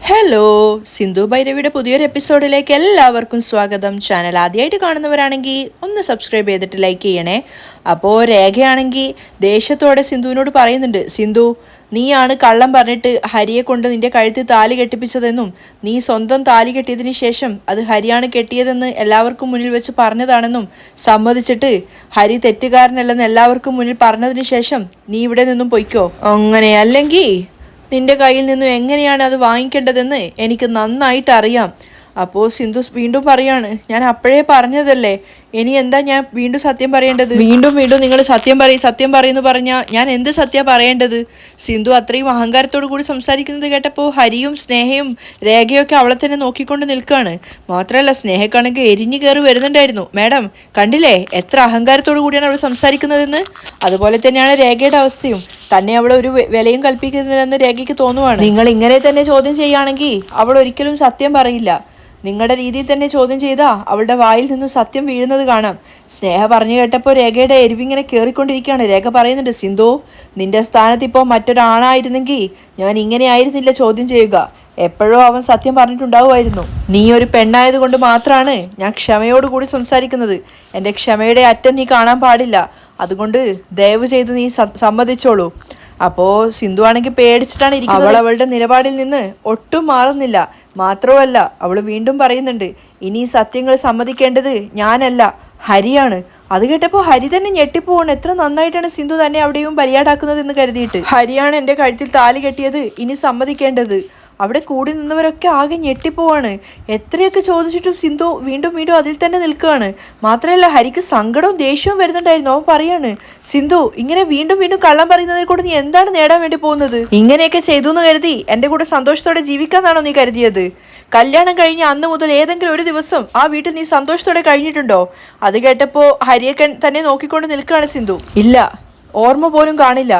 Hello, Sindhu ഭൈരവിയുടെ പുതിയൊരു എപ്പിസോഡിലേക്ക് എല്ലാവർക്കും സ്വാഗതം. ചാനൽ ആദ്യമായിട്ട് കാണുന്നവരാണെങ്കിൽ ഒന്ന് സബ്സ്ക്രൈബ് ചെയ്തിട്ട് ലൈക്ക് ചെയ്യണേ. അപ്പോൾ രേഖയാണെങ്കിൽ ദേഷ്യത്തോടെ സിന്ധുവിനോട് പറയുന്നുണ്ട്, സിന്ധു നീയാണ് കള്ളം പറഞ്ഞിട്ട് ഹരിയെ കൊണ്ട് നിന്റെ കഴുത്തിൽ താലി കെട്ടിപ്പിച്ചതെന്നും നീ സ്വന്തം താലി കെട്ടിയതിന് ശേഷം അത് ഹരിയാണ് കെട്ടിയതെന്ന് എല്ലാവർക്കും മുന്നിൽ വെച്ച് പറഞ്ഞതാണെന്നും സമ്മതിച്ചിട്ട് ഹരി തെറ്റുകാരനല്ലെന്ന് എല്ലാവർക്കും മുന്നിൽ പറഞ്ഞതിന് ശേഷം നീ ഇവിടെ നിന്നും പൊയ്ക്കോ. അങ്ങനെ അല്ലെങ്കിൽ നിന്റെ കയ്യിൽ നിന്നും എങ്ങനെയാണ് അത് വാങ്ങിക്കേണ്ടതെന്ന് എനിക്ക് നന്നായിട്ട് അറിയാം. അപ്പോൾ സിന്ധു വീണ്ടും പറയാണ്, ഞാൻ അപ്പോഴേ പറഞ്ഞതല്ലേ, ഇനി എന്താ ഞാൻ വീണ്ടും സത്യം പറയേണ്ടത്? വീണ്ടും വീണ്ടും നിങ്ങൾ സത്യം പറയുന്നു പറഞ്ഞാൽ ഞാൻ എന്ത് സത്യം പറയേണ്ടത്? സിന്ധു അത്രയും അഹങ്കാരത്തോടു കൂടി സംസാരിക്കുന്നത് കേട്ടപ്പോൾ ഹരിയും സ്നേഹയും രേഖയൊക്കെ അവളെ തന്നെ നോക്കിക്കൊണ്ട് നിൽക്കുകയാണ്. മാത്രമല്ല സ്നേഹക്കാണെങ്കിൽ എരിഞ്ഞു കയറി വരുന്നുണ്ടായിരുന്നു. മാഡം കണ്ടില്ലേ എത്ര അഹങ്കാരത്തോടു കൂടിയാണ് അവൾ സംസാരിക്കുന്നതെന്ന്? അതുപോലെ തന്നെയാണ് രേഖയുടെ അവസ്ഥയും. തന്നെ അവൾ ഒരു വിലയും കൽപ്പിക്കുന്നില്ലെന്ന് രേഖയ്ക്ക് തോന്നുവാണ്. നിങ്ങൾ ഇങ്ങനെ തന്നെ ചോദ്യം ചെയ്യുകയാണെങ്കിൽ അവൾ ഒരിക്കലും സത്യം പറയില്ല. നിങ്ങളുടെ രീതിയിൽ തന്നെ ചോദ്യം ചെയ്താ അവളുടെ വായിൽ നിന്നും സത്യം വീഴുന്നത് കാണാം. സ്നേഹ പറഞ്ഞു കേട്ടപ്പോൾ രേഖയുടെ എരിവിങ്ങനെ കയറിക്കൊണ്ടിരിക്കുകയാണ്. രേഖ പറയുന്നുണ്ട്, സിന്ധു നിന്റെ സ്ഥാനത്ത് ഇപ്പോൾ മറ്റൊരാണായിരുന്നെങ്കിൽ ഞാൻ ഇങ്ങനെ ആയിരുന്നില്ല ചോദ്യം ചെയ്യുക. എപ്പോഴോ അവൻ സത്യം പറഞ്ഞിട്ടുണ്ടാവുമായിരുന്നു. നീ ഒരു പെണ്ണായത് കൊണ്ട് മാത്രമാണ് ഞാൻ ക്ഷമയോടുകൂടി സംസാരിക്കുന്നത്. എൻ്റെ ക്ഷമയുടെ അറ്റം നീ കാണാൻ പാടില്ല. അതുകൊണ്ട് ദയവ് ചെയ്ത് നീ സമ്മതിച്ചോളൂ. അപ്പോൾ സിന്ധു ആണെങ്കിൽ പേടിച്ചിട്ടാണ് ഇരിക്കുന്നത്. അവൾ അവളുടെ നിലപാടിൽ നിന്ന് ഒട്ടും മാറുന്നില്ല. മാത്രമല്ല അവൾ വീണ്ടും പറയുന്നുണ്ട്, ഇനി സത്യങ്ങൾ സമ്മതിക്കേണ്ടത് ഞാനല്ല ഹരിയാണ്. അത് കേട്ടപ്പോൾ ഹരി തന്നെ ഞെട്ടിപ്പോവാണ്. എത്ര നന്നായിട്ടാണ് സിന്ധു തന്നെ അവിടെയും ബലിയാടാക്കുന്നത് എന്ന് കരുതിയിട്ട്. ഹരിയാണ് എൻ്റെ കഴുത്തിൽ താലി കെട്ടിയത്, ഇനി സമ്മതിക്കേണ്ടത്. അവിടെ കൂടി നിന്നവരൊക്കെ ആകെ ഞെട്ടിപ്പോവാണ്. എത്രയൊക്കെ ചോദിച്ചിട്ടും സിന്ധു വീണ്ടും വീണ്ടും അതിൽ തന്നെ നിൽക്കുകയാണ്. മാത്രമല്ല ഹരിക്ക് സങ്കടവും ദേഷ്യവും വരുന്നുണ്ടായിരുന്നു. അവൻ പറയാണ്, സിന്ധു ഇങ്ങനെ വീണ്ടും വീണ്ടും കള്ളം പറയുന്നതിനെ കൂടെ നീ എന്താണ് നേടാൻ വേണ്ടി പോകുന്നത്? ഇങ്ങനെയൊക്കെ ചെയ്തു എന്ന് കരുതി എൻ്റെ കൂടെ സന്തോഷത്തോടെ ജീവിക്കാന്നാണോ നീ കരുതിയത്? കല്യാണം കഴിഞ്ഞ അന്ന് മുതൽ ഏതെങ്കിലും ഒരു ദിവസം ആ വീട്ടിൽ നീ സന്തോഷത്തോടെ കഴിഞ്ഞിട്ടുണ്ടോ? അത് കേട്ടപ്പോൾ ഹരിയെ തന്നെ നോക്കിക്കൊണ്ട് നിൽക്കുകയാണ് സിന്ധു. ഇല്ല, ഓർമ്മ പോലും കാണില്ല.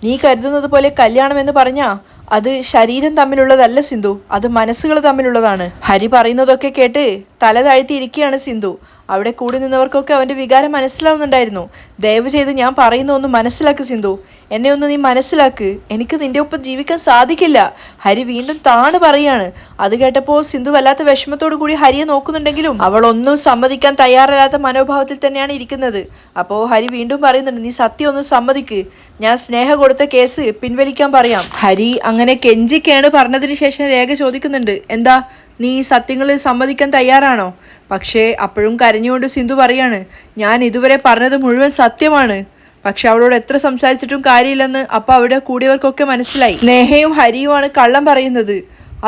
നീ കരുതുന്നത് പോലെ കല്യാണം എന്ന് പറഞ്ഞാ അത് ശരീരം തമ്മിലുള്ളതല്ല സിന്ധു, അത് മനസ്സുകൾ തമ്മിലുള്ളതാണ്. ഹരി പറയുന്നതൊക്കെ കേട്ട് തല താഴ്ത്തിയിരിക്കുകയാണ് സിന്ധു. അവിടെ കൂടി നിന്നവർക്കൊക്കെ അവൻ്റെ വികാരം മനസ്സിലാവുന്നുണ്ടായിരുന്നു. ദയവ് ചെയ്ത് ഞാൻ പറയുന്ന ഒന്ന് മനസ്സിലാക്ക് സിന്ധു, എന്നെ ഒന്ന് നീ മനസ്സിലാക്ക്. എനിക്ക് നിന്റെ ഒപ്പം ജീവിക്കാൻ സാധിക്കില്ല. ഹരി വീണ്ടും താണ് പറയാണ്. അത് കേട്ടപ്പോൾ സിന്ധു വല്ലാത്ത വിഷമത്തോടു കൂടി ഹരിയെ നോക്കുന്നുണ്ടെങ്കിലും അവൾ ഒന്നും സമ്മതിക്കാൻ തയ്യാറല്ലാത്ത മനോഭാവത്തിൽ തന്നെയാണ് ഇരിക്കുന്നത്. അപ്പോൾ ഹരി വീണ്ടും പറയുന്നുണ്ട്, നീ സത്യം ഒന്ന് സമ്മതിക്ക്, ഞാൻ സ്നേഹ കൊടുത്ത കേസ് പിൻവലിക്കാൻ പറയാം. ഹരി അങ്ങനെ കെഞ്ചിക്കാണ് പറഞ്ഞതിന് ശേഷം രേഖ ചോദിക്കുന്നുണ്ട്, എന്താ നീ സത്യങ്ങൾ സമ്മതിക്കാൻ തയ്യാറാണോ? പക്ഷേ അപ്പോഴും കരഞ്ഞുകൊണ്ട് സിന്ധു പറയാണ്, ഞാൻ ഇതുവരെ പറഞ്ഞത് മുഴുവൻ സത്യമാണ്. പക്ഷെ അവളോട് എത്ര സംസാരിച്ചിട്ടും കാര്യമില്ലെന്ന് അപ്പം അവിടെ കൂടിയവർക്കൊക്കെ മനസ്സിലായി. സ്നേഹയും ഹരിയുമാണ് കള്ളം പറയുന്നത്.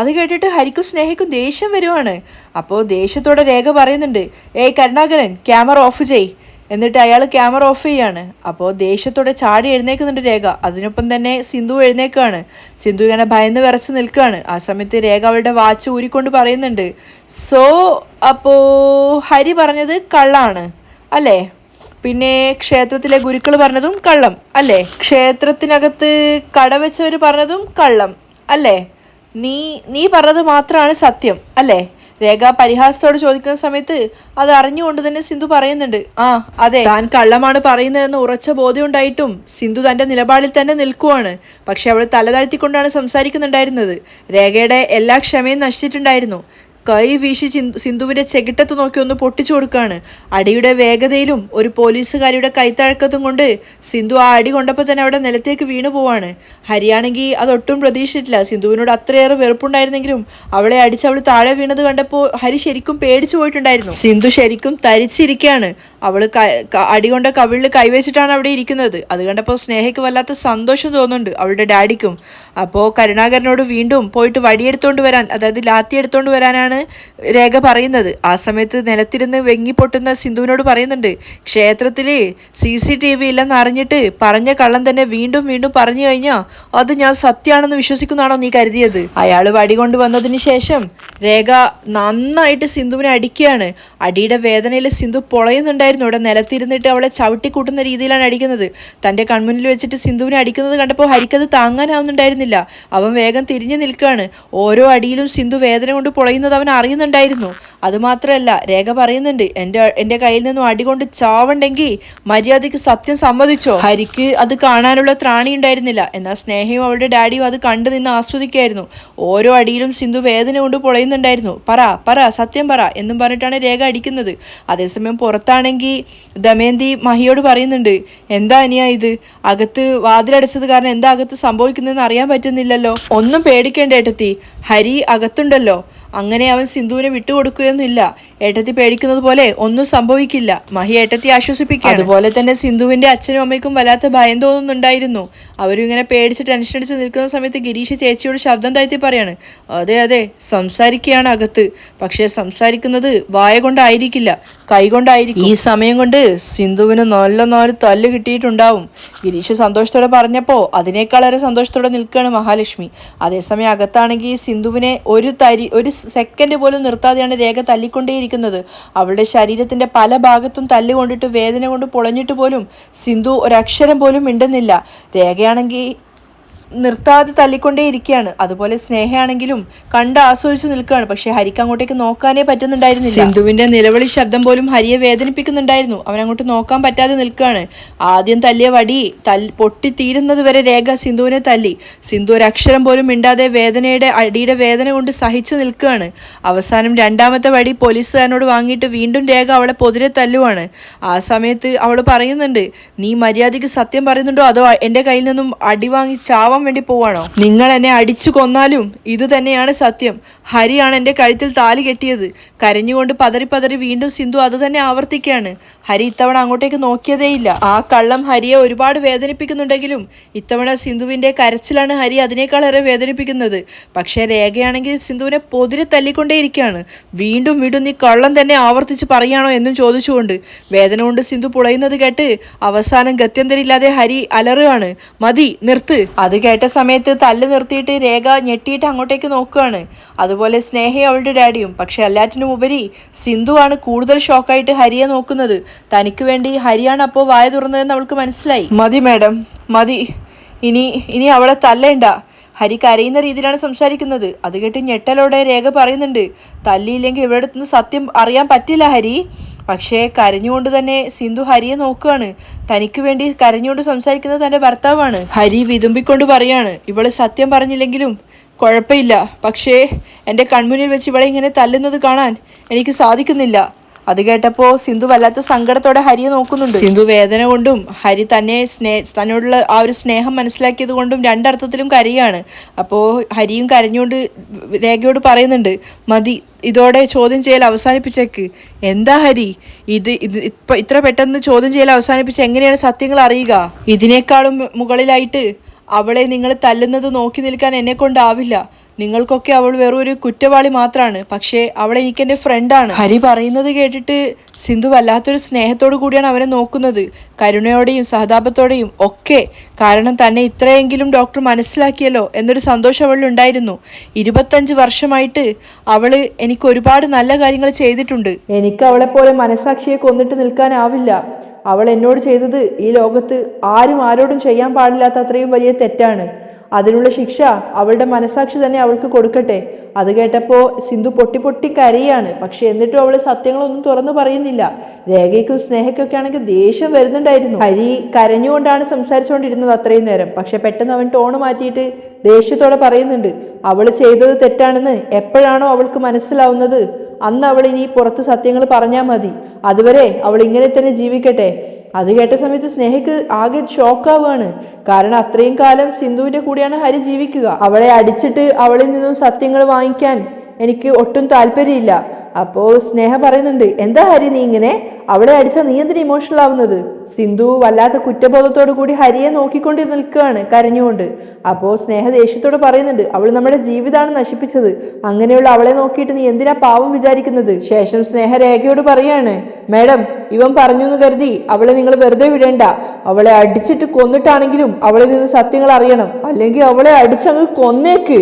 അത് കേട്ടിട്ട് ഹരിക്കും സ്നേഹയ്ക്കും ദേഷ്യം വരുവാണ്. അപ്പോൾ ദേഷ്യത്തോടെ രേഖ പറയുന്നുണ്ട്, ഏയ് കരുണാകരൻ ക്യാമറ ഓഫ് ചെയ്. എന്നിട്ട് അയാൾ ക്യാമറ ഓഫ് ചെയ്യാണ്. അപ്പോൾ ദേഷ്യത്തോടെ ചാടി എഴുന്നേക്കുന്നുണ്ട് രേഖ. അതിനൊപ്പം തന്നെ സിന്ധു എഴുന്നേക്കുകയാണ്. സിന്ധു ഇങ്ങനെ ഭയന്ന് വിറച്ച് നിൽക്കുകയാണ്. ആ സമയത്ത് രേഖ അവളുടെ വാച്ച് ഊരിക്കൊണ്ട് പറയുന്നുണ്ട്, അപ്പോൾ ഹരി പറഞ്ഞത് കള്ളാണ് അല്ലേ? പിന്നെ ക്ഷേത്രത്തിലെ ഗുരുക്കൾ പറഞ്ഞതും കള്ളം അല്ലേ? ക്ഷേത്രത്തിനകത്ത് കടവെച്ചവർ പറഞ്ഞതും കള്ളം അല്ലേ? നീ പറഞ്ഞത് മാത്രമാണ് സത്യം അല്ലേ? രേഖ പരിഹാസത്തോട് ചോദിക്കുന്ന സമയത്ത് അത് അറിഞ്ഞുകൊണ്ട് തന്നെ സിന്ധു പറയുന്നുണ്ട്, ആ അതെ, താൻ കള്ളമാണ് പറയുന്നതെന്ന് ഉറച്ച ബോധ്യം ഉണ്ടായിട്ടും സിന്ധു തന്റെ നിലപാടിൽ തന്നെ നിൽക്കുവാണ്. പക്ഷെ അവൾ തലതാഴ്ത്തിക്കൊണ്ടാണ് സംസാരിക്കുന്നുണ്ടായിരുന്നത്. രേഖയുടെ എല്ലാ ക്ഷമയും നശിച്ചിട്ടുണ്ടായിരുന്നു. കൈ വീശി സിന്ധുവിന്റെ ചെകിട്ടത്ത് നോക്കി ഒന്ന് പൊട്ടിച്ചു കൊടുക്കുകയാണ്. അടിയുടെ വേഗതയിലും ഒരു പോലീസുകാരിയുടെ കൈത്തഴക്കത്തും കൊണ്ട് സിന്ധു ആ അടി കൊണ്ടപ്പോൾ തന്നെ അവിടെ നിലത്തേക്ക് വീണു പോവാണ്. ഹരിയാണെങ്കിൽ അതൊട്ടും പ്രതീക്ഷിച്ചിട്ടില്ല. സിന്ധുവിനോട് അത്രയേറെ വെറുപ്പുണ്ടായിരുന്നെങ്കിലും അവളെ അടിച്ച് അവൾ താഴെ വീണത് കണ്ടപ്പോൾ ഹരി ശരിക്കും പേടിച്ചു പോയിട്ടുണ്ടായിരുന്നു. സിന്ധു ശരിക്കും തരിച്ചിരിക്കുകയാണ്. അവള് അടി കൊണ്ട കവിളിൽ കൈവച്ചിട്ടാണ് അവിടെ ഇരിക്കുന്നത്. അത് കണ്ടപ്പോൾ സ്നേഹയ്ക്ക് വല്ലാത്ത സന്തോഷം തോന്നുന്നുണ്ട്, അവളുടെ ഡാഡിക്കും. അപ്പോൾ കരുണാകരനോട് വീണ്ടും പോയിട്ട് വടിയെടുത്തോണ്ട് വരാൻ, അതായത് ലാത്തി എടുത്തോണ്ട് വരാനാണ് രേഖ പറയുന്നത്. ആ സമയത്ത് നിലത്തിരുന്ന് വെങ്ങിപ്പൊട്ടുന്ന സിന്ധുവിനോട് പറയുന്നുണ്ട്, ക്ഷേത്രത്തില് CCTV ഇല്ലെന്ന് അറിഞ്ഞിട്ട് പറഞ്ഞ കള്ളം തന്നെ വീണ്ടും വീണ്ടും പറഞ്ഞു കഴിഞ്ഞാൽ അത് ഞാൻ സത്യമാണെന്ന് വിശ്വസിക്കുന്നതാണോ നീ കരുതിയത്? അയാൾ വടി കൊണ്ട് വന്നതിന് ശേഷം രേഖ നന്നായിട്ട് സിന്ധുവിനെ അടിക്കുകയാണ്. അടിയുടെ വേദനയിൽ സിന്ധു പൊളയുന്നുണ്ടായിരുന്നു. അവിടെ നിലത്തിരുന്നിട്ട് അവളെ ചവിട്ടിക്കൂട്ടുന്ന രീതിയിലാണ് അടിക്കുന്നത്. തൻ്റെ കൺമുന്നിൽ വെച്ചിട്ട് സിന്ധുവിനെ അടിക്കുന്നത് കണ്ടപ്പോൾ ഹരിക്കത് താങ്ങാനാവുന്നുണ്ടായിരുന്നില്ല. അവൻ വേഗം തിരിഞ്ഞു നിൽക്കുകയാണ്. ഓരോ അടിയിലും സിന്ധു വേദന കൊണ്ട് പൊളയുന്നത് അവൻ അറിയുന്നുണ്ടായിരുന്നു. അതുമാത്രമല്ല, രേഖ പറയുന്നുണ്ട്, എൻ്റെ കയ്യിൽ നിന്നും അടികൊണ്ട് ചാവണ്ടെങ്കിൽ മര്യാദയ്ക്ക് സത്യം സമ്മതിച്ചോ. ഹരിക്ക് അത് കാണാനുള്ള ത്രാണി ഉണ്ടായിരുന്നില്ല. എന്നാൽ സ്നേഹയും അവളുടെ ഡാഡിയും അത് കണ്ടു നിന്ന് ആസ്വദിക്കായിരുന്നു. ഓരോ അടിയിലും സിന്ധു വേദന കൊണ്ട് പൊളയുന്നുണ്ടായിരുന്നു. പറ പറ സത്യം പറ എന്നും പറഞ്ഞിട്ടാണ് രേഖ അടിക്കുന്നത്. അതേസമയം പുറത്താണെങ്കിൽ ദമയന്തി മഹിയോട് പറയുന്നുണ്ട്, എന്താ അനിയാ ഇത്, അകത്ത് വാതിലടച്ചത് കാരണം എന്താ അകത്ത് സംഭവിക്കുന്നതെന്ന് അറിയാൻ പറ്റുന്നില്ലല്ലോ. ഒന്നും പേടിക്കേണ്ട ഏട്ടത്തി, ഹരി അകത്തുണ്ടല്ലോ. അങ്ങനെ അവൻ സിന്ധുവിനെ വിട്ടുകൊടുക്കുകയൊന്നുമില്ല. ഏട്ടത്തി പേടിക്കുന്നത് പോലെ ഒന്നും സംഭവിക്കില്ല. മഹി ഏട്ടത്തി ആശ്വസിപ്പിക്കുക. അതുപോലെ തന്നെ സിന്ധുവിന്റെ അച്ഛനും അമ്മയ്ക്കും വല്ലാത്ത ഭയം തോന്നുന്നുണ്ടായിരുന്നു. അവരും ഇങ്ങനെ പേടിച്ച് ടെൻഷൻ അടിച്ച് നിൽക്കുന്ന സമയത്ത് ഗിരീഷ് ചേച്ചിയോട് ശബ്ദം താഴ്ത്തി പറയാണ്, അതെ അതെ സംസാരിക്കുകയാണ് അകത്ത്. പക്ഷെ സംസാരിക്കുന്നത് വായ കൊണ്ടായിരിക്കില്ല, കൈ കൊണ്ടായിരിക്കും. ഈ സമയം കൊണ്ട് സിന്ധുവിന് നല്ല നാല് തല്ല് കിട്ടിയിട്ടുണ്ടാവും. ഗിരീഷ് സന്തോഷത്തോടെ പറഞ്ഞപ്പോ അതിനേക്കാളേറെ സന്തോഷത്തോടെ നിൽക്കുകയാണ് മഹാലക്ഷ്മി. അതേസമയം അകത്താണെങ്കിൽ സിന്ധുവിനെ ഒരു സെക്കൻഡ് പോലും നിർത്താതെയാണ് രേഖ തല്ലിക്കൊണ്ടേയിരിക്കുന്നത്. അവളുടെ ശരീരത്തിന്റെ പല ഭാഗത്തും തല്ലുകൊണ്ടിട്ട് വേദന കൊണ്ട് പൊളഞ്ഞിട്ട് പോലും സിന്ധു ഒരക്ഷരം പോലും മിണ്ടുന്നില്ല. രേഖയാണെങ്കിൽ നിർത്താതെ തല്ലിക്കൊണ്ടേയിരിക്കുകയാണ്. അതുപോലെ സ്നേഹയാണെങ്കിലും കണ്ട് ആസ്വദിച്ച് നിൽക്കുകയാണ്. പക്ഷെ ഹരിക്ക് അങ്ങോട്ടേക്ക് നോക്കാനേ പറ്റുന്നുണ്ടായിരുന്നില്ല. സിന്ധുവിന്റെ നിലവിളി ശബ്ദം പോലും ഹരിയെ വേദനിപ്പിക്കുന്നുണ്ടായിരുന്നു. അവൻ അങ്ങോട്ട് നോക്കാൻ പറ്റാതെ നിൽക്കുകയാണ്. ആദ്യം തല്ലിയ വടി പൊട്ടിത്തീരുന്നത് വരെ രേഖ സിന്ധുവിനെ തല്ലി. സിന്ധു ഒരക്ഷരം പോലും മിണ്ടാതെ അടിയുടെ വേദന കൊണ്ട് സഹിച്ചു നിൽക്കുകയാണ്. അവസാനം രണ്ടാമത്തെ വടി പോലീസുകാരനോട് വാങ്ങിയിട്ട് വീണ്ടും രേഖ അവളെ പൊതിരെ തല്ലുവാണ്. ആ സമയത്ത് അവൾ പറയുന്നുണ്ട്, നീ മര്യാദയ്ക്ക് സത്യം പറയുന്നുണ്ടോ അതോ എൻ്റെ കയ്യിൽ നിന്നും അടി വാങ്ങി ചാവാൻ വേണ്ടി പോവാണോ? നിങ്ങൾ എന്നെ അടിച്ചു കൊന്നാലും ഇത് തന്നെയാണ് സത്യം. ഹരിയാണ് എൻ്റെ കഴുത്തിൽ താലി കെട്ടിയത്. കരഞ്ഞുകൊണ്ട് പതറി വീണ്ടും സിന്ധു അത് തന്നെ ആവർത്തിക്കുകയാണ്. ഹരി ഇത്തവണ അങ്ങോട്ടേക്ക് നോക്കിയതേയില്ല. ആ കള്ളം ഹരിയെ ഒരുപാട് വേദനിപ്പിക്കുന്നുണ്ടെങ്കിലും ഇത്തവണ സിന്ധുവിന്റെ കരച്ചിലാണ് ഹരി അതിനേക്കാളേറെ വേദനിപ്പിക്കുന്നത്. പക്ഷെ രേഖയാണെങ്കിൽ സിന്ധുവിനെ പൊതിരെ തല്ലിക്കൊണ്ടേയിരിക്കുകയാണ്. വീണ്ടും നീ കള്ളം തന്നെ ആവർത്തിച്ച് പറയാണോ എന്നും ചോദിച്ചുകൊണ്ട്. വേദന കൊണ്ട് സിന്ധു പുളയുന്നത് കേട്ട് അവസാനം ഗത്യന്തരില്ലാതെ ഹരി അലറുകയാണ്, മതി നിർത്ത്. അത് കേട്ട സമയത്ത് തല്ല് നിർത്തിയിട്ട് രേഖ ഞെട്ടിയിട്ട് അങ്ങോട്ടേക്ക് നോക്കുകയാണ്. അതുപോലെ സ്നേഹയും അവളുടെ ഡാഡിയും. പക്ഷെ എല്ലാറ്റിനും ഉപരി സിന്ധു ആണ് കൂടുതൽ ഷോക്കായിട്ട് ഹരിയെ നോക്കുന്നത്. തനിക്ക് വേണ്ടി ഹരിയാണ് അപ്പോൾ വായ തുറന്നതെന്ന് അവൾക്ക് മനസ്സിലായി. മതി മാഡം മതി, ഇനി അവളെ തല്ലേണ്ട. ഹരി കരയുന്ന രീതിയിലാണ് സംസാരിക്കുന്നത്. അത് കേട്ട് ഞെട്ടലോടെ രേഖ പറയുന്നുണ്ട്, തല്ലിയില്ലെങ്കിൽ ഇവിടെ നിന്ന് സത്യം അറിയാൻ പറ്റില്ല ഹരി. പക്ഷേ കരഞ്ഞുകൊണ്ട് തന്നെ സിന്ധു ഹരിയെ നോക്കുകയാണ്. തനിക്ക് വേണ്ടി കരഞ്ഞുകൊണ്ട് സംസാരിക്കുന്നത് തൻ്റെ ഭർത്താവാണ്. ഹരി വിതുമ്പിക്കൊണ്ട് പറയാണ്, ഇവള് സത്യം പറഞ്ഞില്ലെങ്കിലും കുഴപ്പമില്ല, പക്ഷേ എൻ്റെ കൺമുന്നിൽ വെച്ച് ഇവളെ ഇങ്ങനെ തല്ലുന്നത് കാണാൻ എനിക്ക് സാധിക്കുന്നില്ല. അത് കേട്ടപ്പോൾ സിന്ധു വല്ലാത്ത സങ്കടത്തോടെ ഹരിയെ നോക്കുന്നുണ്ട്. സിന്ധു വേദന കൊണ്ടും ഹരി തന്നോടുള്ള ആ ഒരു സ്നേഹം മനസ്സിലാക്കിയത് കൊണ്ടും രണ്ടർത്ഥത്തിലും കരയാണ്. അപ്പോൾ ഹരിയും കരഞ്ഞുകൊണ്ട് രേഖയോട് പറയുന്നുണ്ട്, മതി, ഇതോടെ ചോദ്യം ചെയ്യൽ അവസാനിപ്പിച്ചേക്ക്. എന്താ ഹരി ഇത്ര പെട്ടെന്ന് ചോദ്യം ചെയ്യൽ അവസാനിപ്പിച്ച് എങ്ങനെയാണ് സത്യങ്ങൾ അറിയുക? ഇതിനേക്കാളും മുകളിലായിട്ട് അവളെ നിങ്ങൾ തല്ലുന്നത് നോക്കി നിൽക്കാൻ എന്നെ കൊണ്ടാവില്ല. നിങ്ങൾക്കൊക്കെ അവൾ വെറും ഒരു കുറ്റവാളി മാത്രമാണ്. പക്ഷേ അവൾ എനിക്കെൻ്റെ ഫ്രണ്ടാണ്. ഹരി പറയുന്നത് കേട്ടിട്ട് സിന്ധു വല്ലാത്തൊരു സ്നേഹത്തോടു കൂടിയാണ് അവനെ നോക്കുന്നത്, കരുണയോടെയും സഹതാപത്തോടെയും ഒക്കെ. കാരണം തന്നെ ഇത്രയെങ്കിലും ഡോക്ടർ മനസ്സിലാക്കിയല്ലോ എന്നൊരു സന്തോഷം അവളിലുണ്ടായിരുന്നു. 25 വർഷമായിട്ട് അവൾ എനിക്ക് ഒരുപാട് നല്ല കാര്യങ്ങൾ ചെയ്തിട്ടുണ്ട്. എനിക്ക് അവളെപ്പോലെ മനസ്സാക്ഷിയെ കൊന്നിട്ട് നിൽക്കാനാവില്ല. അവൾ എന്നോട് ചെയ്തത് ഈ ലോകത്ത് ആരും ആരോടും ചെയ്യാൻ പാടില്ലാത്ത അത്രയും വലിയ തെറ്റാണ്. അതിനുള്ള ശിക്ഷ അവളുടെ മനസാക്ഷി തന്നെ അവൾക്ക് കൊടുക്കട്ടെ. അത് കേട്ടപ്പോൾ സിന്ധു പൊട്ടി കരയാണ്. പക്ഷെ എന്നിട്ടും അവൾ സത്യങ്ങളൊന്നും തുറന്നു പറയുന്നില്ല. രേഖയ്ക്കും സ്നേഹയ്ക്കൊക്കെ ആണെങ്കിൽ ദേഷ്യം വരുന്നുണ്ടായിരുന്നു. ഹരി കരഞ്ഞുകൊണ്ടാണ് സംസാരിച്ചുകൊണ്ടിരുന്നത് അത്രയും നേരം. പക്ഷെ പെട്ടെന്ന് അവൻ ടോണ് മാറ്റിയിട്ട് ദേഷ്യത്തോടെ പറയുന്നുണ്ട്, അവൾ ചെയ്തത് തെറ്റാണെന്ന് എപ്പോഴാണോ അവൾക്ക് മനസ്സിലാവുന്നത് അന്ന് അവൾ ഇനി പുറത്ത് സത്യങ്ങൾ പറഞ്ഞാൽ മതി. അതുവരെ അവൾ ഇങ്ങനെ തന്നെ ജീവിക്കട്ടെ. അത് കേട്ട സമയത്ത് സ്നേഹയ്ക്ക് ആകെ ഷോക്കാവുകയാണ്. കാരണം അത്രയും കാലം സിന്ധുവിന്റെ കൂടെയാണ് ഹരി ജീവിക്കുക. അവളെ അടിച്ചിട്ട് അവളിൽ നിന്നും സത്യങ്ങൾ വാങ്ങിക്കാൻ എനിക്ക് ഒട്ടും താല്പര്യമില്ല. അപ്പോൾ സ്നേഹ പറയുന്നുണ്ട്, എന്താ ഹരി നീ ഇങ്ങനെ, അവളെ അടിച്ചാൽ നീ എന്തിനാ ഇമോഷണൽ ആവുന്നത്? സിന്ധു വല്ലാത്ത കുറ്റബോധത്തോടു കൂടി ഹരിയെ നോക്കിക്കൊണ്ട് നിൽക്കുകയാണ് കരഞ്ഞുകൊണ്ട്. അപ്പോൾ സ്നേഹ ദേഷ്യത്തോട് പറയുന്നുണ്ട്, അവൾ നമ്മുടെ ജീവിതമാണ് നശിപ്പിച്ചത്. അങ്ങനെയുള്ള അവളെ നോക്കിയിട്ട് നീ എന്തിനാ പാവം വിചാരിക്കുന്നത്? ശേഷം സ്നേഹ രേഖയോട് പറയാണ്, മേഡം ഇവൻ പറഞ്ഞു എന്ന് കരുതി അവളെ നിങ്ങൾ വെറുതെ വിടേണ്ട. അവളെ അടിച്ചിട്ട് കൊന്നിട്ടാണെങ്കിലും അവളിൽ നിന്ന് സത്യങ്ങൾ അറിയണം, അല്ലെങ്കിൽ അവളെ അടിച്ചങ്ങ് കൊന്നേക്ക്.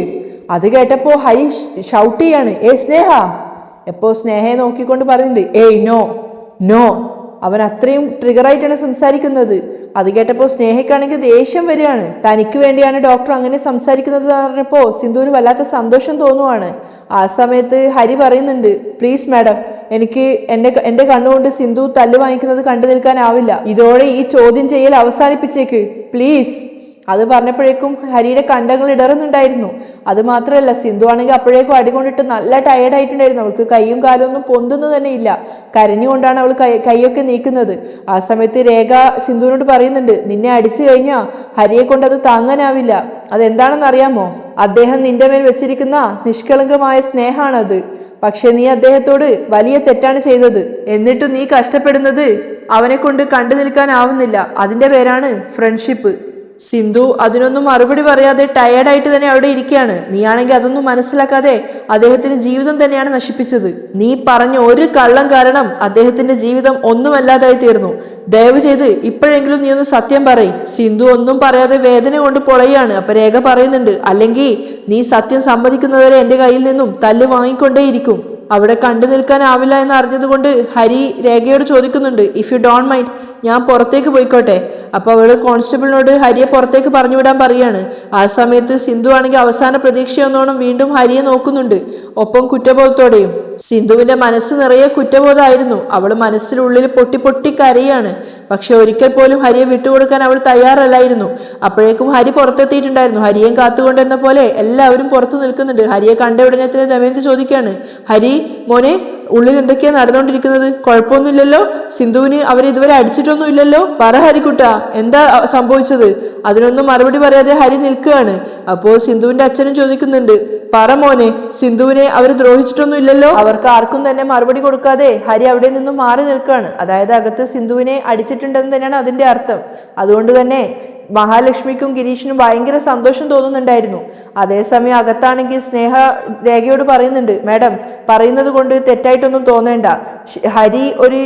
അത് കേട്ടപ്പോ ഹരി ഷൗട്ട് ചെയ്യാണ്, സ്നേഹ. എപ്പോ സ്നേഹയെ നോക്കിക്കൊണ്ട് പറയുന്നുണ്ട്, ഏയ് നോ നോ അവൻ അത്രയും ട്രിഗറായിട്ടാണ് സംസാരിക്കുന്നത്. അത് കേട്ടപ്പോൾ സ്നേഹയ്ക്കാണെങ്കിൽ ദേഷ്യം വരികയാണ്. തനിക്ക് വേണ്ടിയാണ് ഡോക്ടർ അങ്ങനെ സംസാരിക്കുന്നത് പറഞ്ഞപ്പോൾ സിന്ധുവിന് വല്ലാത്ത സന്തോഷം തോന്നുവാണ്. ആ സമയത്ത് ഹരി പറയുന്നുണ്ട്, പ്ലീസ് മാഡം, എനിക്ക് എന്റെ കണ്ണുകൊണ്ട് സിന്ധു തല്ല് വാങ്ങിക്കുന്നത് കണ്ടു നിൽക്കാനാവില്ല. ഇതോടെ ഈ ചോദ്യം ചെയ്യൽ അവസാനിപ്പിച്ചേക്ക് പ്ലീസ്. അത് പറഞ്ഞപ്പോഴേക്കും ഹരിയുടെ കണ്ടങ്ങൾ ഇടറുന്നുണ്ടായിരുന്നു. അത് മാത്രമല്ല, സിന്ധു ആണെങ്കിൽ അപ്പോഴേക്കും അടികൊണ്ടിട്ട് നല്ല ടയേർഡായിട്ടുണ്ടായിരുന്നു. അവൾക്ക് കൈയും കാലും ഒന്നും പൊന്തുന്നു തന്നെ ഇല്ല. കരഞ്ഞുകൊണ്ടാണ് അവൾ കൈയൊക്കെ നീക്കുന്നത്. ആ സമയത്ത് രേഖ സിന്ധുവിനോട് പറയുന്നുണ്ട്, നിന്നെ അടിച്ചു കഴിഞ്ഞാൽ ഹരിയെ കൊണ്ട് അത് താങ്ങാനാവില്ല. അതെന്താണെന്ന് അറിയാമോ? അദ്ദേഹം നിന്റെ മേൽ വെച്ചിരിക്കുന്ന നിഷ്കളങ്കമായ സ്നേഹമാണത്. പക്ഷെ നീ അദ്ദേഹത്തോട് വലിയ തെറ്റാണ് ചെയ്തത്. എന്നിട്ടും നീ കഷ്ടപ്പെടുന്നത് അവനെ കൊണ്ട് കണ്ടു നിൽക്കാനാവുന്നില്ല. അതിന്റെ പേരാണ് ഫ്രണ്ട്ഷിപ്പ്. സിന്ധു അതിനൊന്നും മറുപടി പറയാതെ ടയേർഡായിട്ട് തന്നെ അവിടെ ഇരിക്കുകയാണ്. നീയാണെങ്കിൽ അതൊന്നും മനസ്സിലാക്കാതെ അദ്ദേഹത്തിന്റെ ജീവിതം തന്നെയാണ് നശിപ്പിച്ചത്. നീ പറഞ്ഞ ഒരു കള്ളം കാരണം അദ്ദേഹത്തിന്റെ ജീവിതം ഒന്നുമല്ലാതായി തീർന്നു. ദയവ് ചെയ്ത് ഇപ്പോഴെങ്കിലും നീ ഒന്ന് സത്യം പറയ്. സിന്ധു ഒന്നും പറയാതെ വേദന കൊണ്ട് പൊളയാണ്. അപ്പൊ രേഖ പറയുന്നുണ്ട്, അല്ലെങ്കിൽ നീ സത്യം സമ്മതിക്കുന്നവരെ എന്റെ കയ്യിൽ നിന്നും തല്ല് വാങ്ങിക്കൊണ്ടേയിരിക്കും. അവിടെ കണ്ടു നിൽക്കാനാവില്ല എന്ന് അറിഞ്ഞതുകൊണ്ട് ഹരി രേഖയോട് ചോദിക്കുന്നുണ്ട്, ഇഫ് യു ഡോണ്ട് മൈൻഡ് ഞാൻ പുറത്തേക്ക് പോയിക്കോട്ടെ. അപ്പൊ അവള് കോൺസ്റ്റബിളിനോട് ഹരിയെ പുറത്തേക്ക് പറഞ്ഞു വിടാൻ പറയാണ്. ആ സമയത്ത് സിന്ധു ആണെങ്കിൽ അവസാന പ്രതീക്ഷയെന്നോണം വീണ്ടും ഹരിയെ നോക്കുന്നുണ്ട്, ഒപ്പം കുറ്റബോധത്തോടെയും. സിന്ധുവിന്റെ മനസ്സ് നിറയെ കുറ്റബോധമായിരുന്നു. അവള് മനസ്സിനുള്ളിൽ പൊട്ടി പൊട്ടി കരയാണ്. പക്ഷെ ഒരിക്കൽ പോലും ഹരിയെ വിട്ടുകൊടുക്കാൻ അവൾ തയ്യാറല്ലായിരുന്നു. അപ്പോഴേക്കും ഹരി പുറത്തെത്തിയിട്ടുണ്ടായിരുന്നു. ഹരിയെ കാത്തുകൊണ്ടെന്ന പോലെ എല്ലാവരും പുറത്തു നിൽക്കുന്നുണ്ട്. ഹരിയെ കണ്ട ഉടനെ തന്നെ ദമയന്തി ചോദിക്കുകയാണ്, ഹരി മോനെ, ഉള്ളിൽ എന്തൊക്കെയാ നടന്നുകൊണ്ടിരിക്കുന്നത്? കുഴപ്പമൊന്നുമില്ലല്ലോ? സിന്ധുവിന് അവരെ ഇതുവരെ അടിച്ചിട്ടൊന്നും ഇല്ലല്ലോ? പറ ഹരിക്കുട്ട, എന്താ സംഭവിച്ചത്? അതിനൊന്നും മറുപടി പറയാതെ ഹരി നിൽക്കുകയാണ്. അപ്പോൾ സിന്ധുവിന്റെ അച്ഛനും ചോദിക്കുന്നുണ്ട്, പറ മോനെ, സിന്ധുവിനെ അവർ ദ്രോഹിച്ചിട്ടൊന്നും ഇല്ലല്ലോ? അവർക്ക് ആർക്കും തന്നെ മറുപടി കൊടുക്കാതെ ഹരി അവിടെ നിന്നും മാറി നിൽക്കുകയാണ്. അതായത് അകത്ത് സിന്ധുവിനെ അടിച്ചിട്ടുണ്ടെന്ന് തന്നെയാണ് അതിന്റെ അർത്ഥം. അതുകൊണ്ട് തന്നെ മഹാലക്ഷ്മിക്കും ഗിരീഷിനും ഭയങ്കര സന്തോഷം തോന്നുന്നുണ്ടായിരുന്നു. അതേസമയം അകത്താണെങ്കിൽ സ്നേഹ രേഖയോട് പറയുന്നുണ്ട്, മാഡം പറയുന്നത് കൊണ്ട് തെറ്റായിട്ടൊന്നും തോന്നേണ്ട. ഹരി ഒരു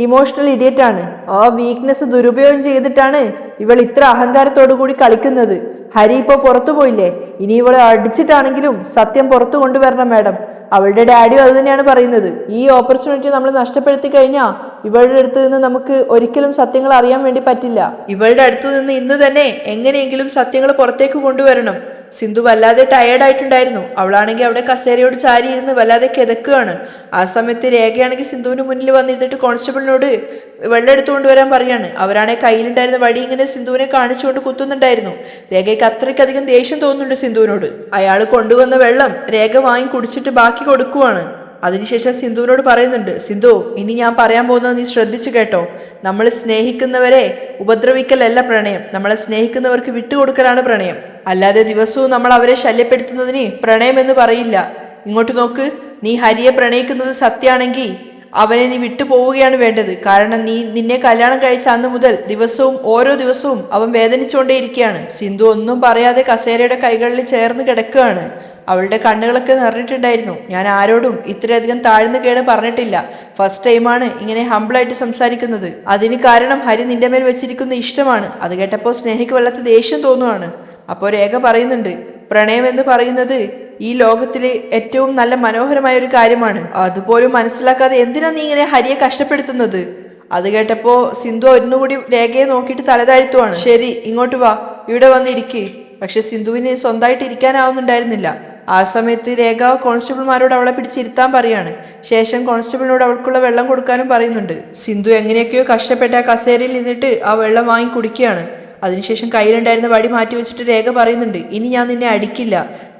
ഇമോഷണൽ ഇഡിയറ്റ് ആണ്. ആ വീക്ക്നെസ് ദുരുപയോഗം ചെയ്തിട്ടാണ് ഇവൾ ഇത്ര അഹങ്കാരത്തോടു കൂടി കളിക്കുന്നത്. ഹരി ഇപ്പോൾ പുറത്തു പോയില്ലേ, ഇനി ഇവളെ അടിച്ചിട്ടാണെങ്കിലും സത്യം പുറത്തു കൊണ്ടുവരണം മാഡം. അവളുടെ ഡാഡിയും അത് തന്നെയാണ് പറയുന്നത്. ഈ ഓപ്പർച്യൂണിറ്റി നമ്മൾ നഷ്ടപ്പെടുത്തി കഴിഞ്ഞാൽ ഇവളുടെ അടുത്ത് നിന്ന് നമുക്ക് ഒരിക്കലും സത്യങ്ങൾ അറിയാൻ വേണ്ടി പറ്റില്ല. ഇവളുടെ അടുത്ത് നിന്ന് ഇന്ന് തന്നെ എങ്ങനെയെങ്കിലും സത്യങ്ങൾ പുറത്തേക്ക് കൊണ്ടുവരണം. സിന്ധു വല്ലാതെ ടയേർഡായിട്ടുണ്ടായിരുന്നു. അവളാണെങ്കിൽ അവിടെ കസേരയോട് ചാരിയിരുന്ന് വല്ലാതെ കിതക്കുകയാണ്. ആ സമയത്ത് രേഖയാണെങ്കിൽ സിന്ധുവിന് മുന്നിൽ വന്നിരുന്നിട്ട് കോൺസ്റ്റബിളിനോട് വെള്ളം എടുത്തു കൊണ്ടുവരാൻ പറയാണ്. അവരാണെങ്കിൽ കയ്യിലുണ്ടായിരുന്ന വടി ഇങ്ങനെ സിന്ധുവിനെ കാണിച്ചുകൊണ്ട് കുത്തുന്നുണ്ടായിരുന്നു. രേഖയ്ക്ക് അത്രയ്ക്കധികം ദേഷ്യം തോന്നുന്നുണ്ട് സിന്ധുവിനോട്. അയാൾ കൊണ്ടുവന്ന വെള്ളം രേഖ വാങ്ങി കുടിച്ചിട്ട് ബാക്കി കൊടുക്കുവാണ്. അതിനുശേഷം സിന്ധുവിനോട് പറയുന്നുണ്ട്, സിന്ധു, ഇനി ഞാൻ പറയാൻ പോകുന്നത് നീ ശ്രദ്ധിച്ചു കേട്ടോ. നമ്മൾ സ്നേഹിക്കുന്നവരെ ഉപദ്രവിക്കലല്ല പ്രണയം, നമ്മളെ സ്നേഹിക്കുന്നവർക്ക് വിട്ടുകൊടുക്കലാണ് പ്രണയം. അല്ലാതെ ദിവസവും നമ്മൾ അവരെ ശല്യപ്പെടുത്തുന്നതിന് പ്രണയം എന്ന് പറയില്ല. ഇങ്ങോട്ട് നോക്ക്, നീ ഹരിയെ പ്രണയിക്കുന്നത് സത്യമാണെങ്കിൽ അവനെ നീ വിട്ടുപോവുകയാണ് വേണ്ടത്. കാരണം നിന്നെ കല്യാണം കഴിച്ച അന്ന് മുതൽ ഓരോ ദിവസവും അവൻ വേദനിച്ചുകൊണ്ടേയിരിക്കുകയാണ്. സിന്ധു ഒന്നും പറയാതെ കസേരയുടെ കൈകളിൽ ചേർന്ന് കിടക്കുകയാണ്. അവളുടെ കണ്ണുകളൊക്കെ നിറഞ്ഞിട്ടുണ്ടായിരുന്നു. ഞാൻ ആരോടും ഇത്രയധികം താഴ്ന്നു കേട് പറഞ്ഞിട്ടില്ല. ഫസ്റ്റ് ടൈമാണ് ഇങ്ങനെ ഹംബിളായിട്ട് സംസാരിക്കുന്നത്. അതിന് കാരണം ഹരി നിന്റെ മേൽ വെച്ചിരിക്കുന്ന ഇഷ്ടമാണ്. അത് കേട്ടപ്പോൾ സ്നേഹയ്ക്ക് വല്ലാത്ത ദേഷ്യം തോന്നുവാണ്. അപ്പോൾ രേഖ പറയുന്നുണ്ട്, പ്രണയം എന്ന് പറയുന്നത് ഈ ലോകത്തിലെ ഏറ്റവും നല്ല മനോഹരമായ ഒരു കാര്യമാണ്. അതുപോലും മനസ്സിലാക്കാതെ എന്തിനാ നീ ഇങ്ങനെ ഹരിയെ കഷ്ടപ്പെടുത്തുന്നത്? അത് കേട്ടപ്പോ സിന്ധു ഒന്നുകൂടി രേഖയെ നോക്കിയിട്ട് തലതാഴ്ത്തുവാണ്. ശരി, ഇങ്ങോട്ട് വാ, ഇവിടെ വന്നിരിക്കേ. പക്ഷെ സിന്ധുവിന് സ്വന്തമായിട്ട് ഇരിക്കാനാവുന്നുണ്ടായിരുന്നില്ല. ആ സമയത്ത് രേഖ കോൺസ്റ്റബിൾമാരോട് അവളെ പിടിച്ചിരുത്താൻ പറയാണ്. ശേഷം കോൺസ്റ്റബിളിനോട് അവൾക്കുള്ള വെള്ളം കൊടുക്കാനും പറയുന്നുണ്ട്. സിന്ധു എങ്ങനെയൊക്കെയോ കഷ്ടപ്പെട്ട് ആ കസേരയിൽ നിന്നിട്ട് ആ വെള്ളം വാങ്ങി കുടിക്കുകയാണ്. അതിനുശേഷം കയ്യിലുണ്ടായിരുന്ന വടി മാറ്റി വെച്ചിട്ട് രേഖ പറയുന്നുണ്ട്, ഇനി ഞാൻ നിന്നെ അടിക്കില്ല.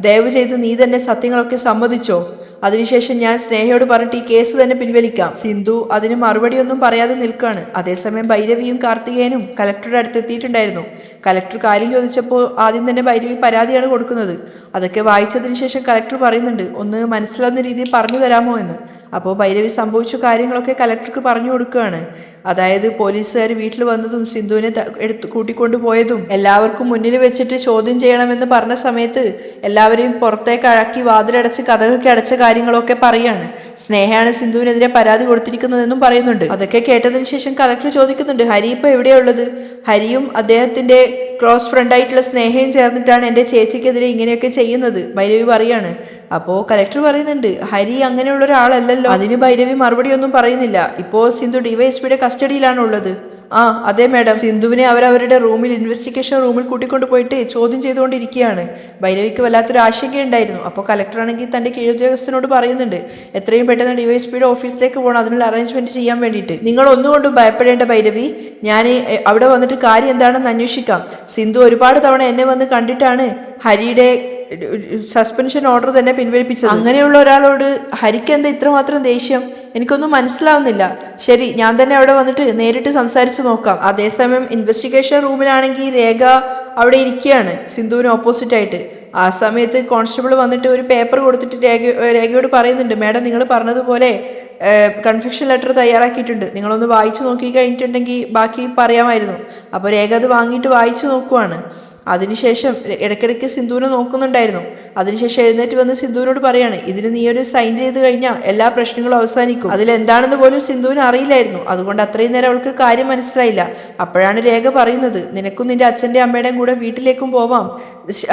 ദയവ് ചെയ്ത് നീ തന്നെ സത്യങ്ങളൊക്കെ സമ്മതിച്ചോ. അതിനുശേഷം ഞാൻ സ്നേഹയോട് പറഞ്ഞിട്ട് ഈ കേസ് തന്നെ പിൻവലിക്കാം. സിന്ധു അതിന് മറുപടിയൊന്നും പറയാതെ നിൽക്കുകയാണ്. അതേസമയം ഭൈരവിയും കാർത്തികേയനും കലക്ടറുടെ അടുത്തെത്തിയിട്ടുണ്ടായിരുന്നു. കലക്ടർ കാര്യം ചോദിച്ചപ്പോൾ ആദ്യം തന്നെ ഭൈരവി പരാതിയാണ് കൊടുക്കുന്നത്. അതൊക്കെ വായിച്ചതിന് ശേഷം കലക്ടർ പറയുന്നുണ്ട്, ഒന്ന് മനസ്സിലാവുന്ന രീതിയിൽ പറഞ്ഞു തരാമോ എന്ന്. അപ്പോൾ ഭൈരവി സംഭവിച്ച കാര്യങ്ങളൊക്കെ കലക്ടർക്ക് പറഞ്ഞു കൊടുക്കുകയാണ്. അതായത് പോലീസുകാർ വീട്ടിൽ വന്നതും സിന്ധുവിനെ കൂട്ടിക്കൊണ്ടു പോയതും എല്ലാവർക്കും മുന്നിൽ വെച്ചിട്ട് ചോദ്യം ചെയ്യണമെന്ന് പറഞ്ഞ സമയത്ത് എല്ലാവരെയും പുറത്തേക്ക് അഴക്കി വാതിലടച്ച് കതകൊക്കെ അടച്ച കാര്യം കാര്യങ്ങളൊക്കെ പറയാണ്. സ്നേഹയാണ് സിന്ധുവിനെതിരെ പരാതി കൊടുത്തിരിക്കുന്നതെന്നും പറയുന്നുണ്ട്. അതൊക്കെ കേട്ടതിന് ശേഷം കളക്ടർ ചോദിക്കുന്നുണ്ട്, ഹരി ഇപ്പൊ എവിടെയുള്ളത്? ഹരിയും അദ്ദേഹത്തിന്റെ ക്ലോസ് ഫ്രണ്ട് ആയിട്ടുള്ള സ്നേഹയും ചേർന്നിട്ടാണ് എൻ്റെ ചേച്ചിക്കെതിരെ ഇങ്ങനെയൊക്കെ ചെയ്യുന്നത്, ഭൈരവി പറയാണ്. അപ്പോ കലക്ടർ പറയുന്നുണ്ട്, ഹരി അങ്ങനെയുള്ള ഒരാളല്ലല്ലോ. അതിന് ഭൈരവി മറുപടി ഒന്നും പറയുന്നില്ല. ഇപ്പോ സിന്ധു ഡിവൈഎസ്പിയുടെ കസ്റ്റഡിയിലാണ് ഉള്ളത്. ആ അതെ മാഡം, സിന്ധുവിനെ അവരവരുടെ റൂമിൽ, ഇൻവെസ്റ്റിഗേഷൻ റൂമിൽ കൂട്ടിക്കൊണ്ട് പോയിട്ട് ചോദ്യം ചെയ്തുകൊണ്ടിരിക്കുകയാണ്. ഭൈരവിക്ക് വല്ലാത്തൊരു ആശങ്കയുണ്ടായിരുന്നു. അപ്പോൾ കലക്ടർ ആണെങ്കിൽ തന്റെ കീഴുദ്യോഗസ്ഥനോട് പറയുന്നുണ്ട്, എത്രയും പെട്ടെന്ന് ഡിവൈഎസ്പിയുടെ ഓഫീസിലേക്ക് പോകണം, അതിനുള്ള അറേഞ്ച്മെന്റ് ചെയ്യാൻ വേണ്ടിയിട്ട്. നിങ്ങൾ ഒന്നുകൊണ്ടും ഭയപ്പെടേണ്ട ഭൈരവി, ഞാൻ അവിടെ വന്നിട്ട് കാര്യം എന്താണെന്ന് അന്വേഷിക്കാം. സിന്ധു ഒരുപാട് തവണ എന്നെ വന്ന് കണ്ടിട്ടാണ് ഹരിയുടെ സസ്പെൻഷൻ ഓർഡർ തന്നെ പിൻവലിപ്പിച്ചത്. അങ്ങനെയുള്ള ഒരാളോട് ഹരിക്ക് എന്താ ഇത്രമാത്രം ദേഷ്യം? എനിക്കൊന്നും മനസ്സിലാവുന്നില്ല. ശരി, ഞാൻ തന്നെ അവിടെ വന്നിട്ട് നേരിട്ട് സംസാരിച്ച് നോക്കാം. അതേസമയം ഇൻവെസ്റ്റിഗേഷൻ റൂമിലാണെങ്കിൽ രേഖ അവിടെ ഇരിക്കുകയാണ് സിന്ധുവിന് ഓപ്പോസിറ്റ് ആയിട്ട്. ആ സമയത്ത് കോൺസ്റ്റബിൾ വന്നിട്ട് ഒരു പേപ്പർ കൊടുത്തിട്ട് രേഖയോട് പറയുന്നുണ്ട്, മാഡം നിങ്ങൾ പറഞ്ഞതുപോലെ കൺഫെഷൻ ലെറ്റർ തയ്യാറാക്കിയിട്ടുണ്ട്, നിങ്ങളൊന്ന് വായിച്ചു നോക്കി കഴിഞ്ഞിട്ടുണ്ടെങ്കിൽ ബാക്കി പറയാമായിരുന്നു. അപ്പോൾ രേഖ അത് വാങ്ങിയിട്ട് വായിച്ചു നോക്കുവാണ്. അതിനുശേഷം ഇടയ്ക്കിടയ്ക്ക് സിന്ധുവിനെ നോക്കുന്നുണ്ടായിരുന്നു. അതിനുശേഷം എഴുന്നേറ്റ് വന്ന് സിന്ധുവിനോട് പറയാണ്, ഇതിന് നീ ഒരു സൈൻ ചെയ്ത് കഴിഞ്ഞാൽ എല്ലാ പ്രശ്നങ്ങളും അവസാനിക്കും. അതിലെന്താണെന്ന് പോലും സിന്ധുവിന് അറിയില്ലായിരുന്നു. അതുകൊണ്ട് അത്രയും നേരം അവൾക്ക് കാര്യം മനസ്സിലായില്ല. അപ്പോഴാണ് രേഖ പറയുന്നത്, നിനക്കും നിന്റെ അച്ഛൻ്റെ അമ്മയുടെയും കൂടെ വീട്ടിലേക്കും പോവാം,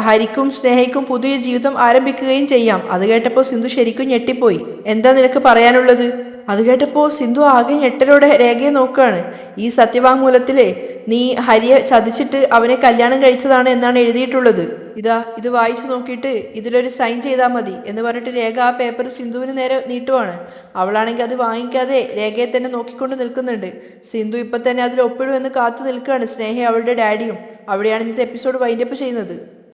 ഹരിക്കും സ്നേഹയ്ക്കും പുതിയ ജീവിതം ആരംഭിക്കുകയും ചെയ്യാം. അത് കേട്ടപ്പോൾ സിന്ധു ശരിക്കും ഞെട്ടിപ്പോയി. എന്താ നിനക്ക് പറയാനുള്ളത്? അത് കേട്ടപ്പോൾ സിന്ധു ആകെ ഞെട്ടലോടെ രേഖയെ നോക്കുകയാണ്. ഈ സത്യവാങ്മൂലത്തിലെ നീ ഹരിയെ ചതിച്ചിട്ട് അവനെ കല്യാണം കഴിച്ചതാണ് എന്നാണ് എഴുതിയിട്ടുള്ളത്. ഇത് വായിച്ചു നോക്കിയിട്ട് ഇതിലൊരു സൈൻ ചെയ്താൽ മതി എന്ന് പറഞ്ഞിട്ട് രേഖ ആ പേപ്പർ സിന്ധുവിന് നേരെ നീട്ടുവാണ്. അവളാണെങ്കിൽ അത് വാങ്ങിക്കാതെ രേഖയെ തന്നെ നോക്കിക്കൊണ്ട് നിൽക്കുന്നുണ്ട്. സിന്ധു ഇപ്പൊ തന്നെ അതിൽ ഒപ്പിടുമെന്ന് കാത്തു നിൽക്കുകയാണ് സ്നേഹ അവളുടെ ഡാഡിയും. അവിടെയാണ് ഇന്നത്തെ എപ്പിസോഡ് വൈൻഡപ്പ് ചെയ്യുന്നത്.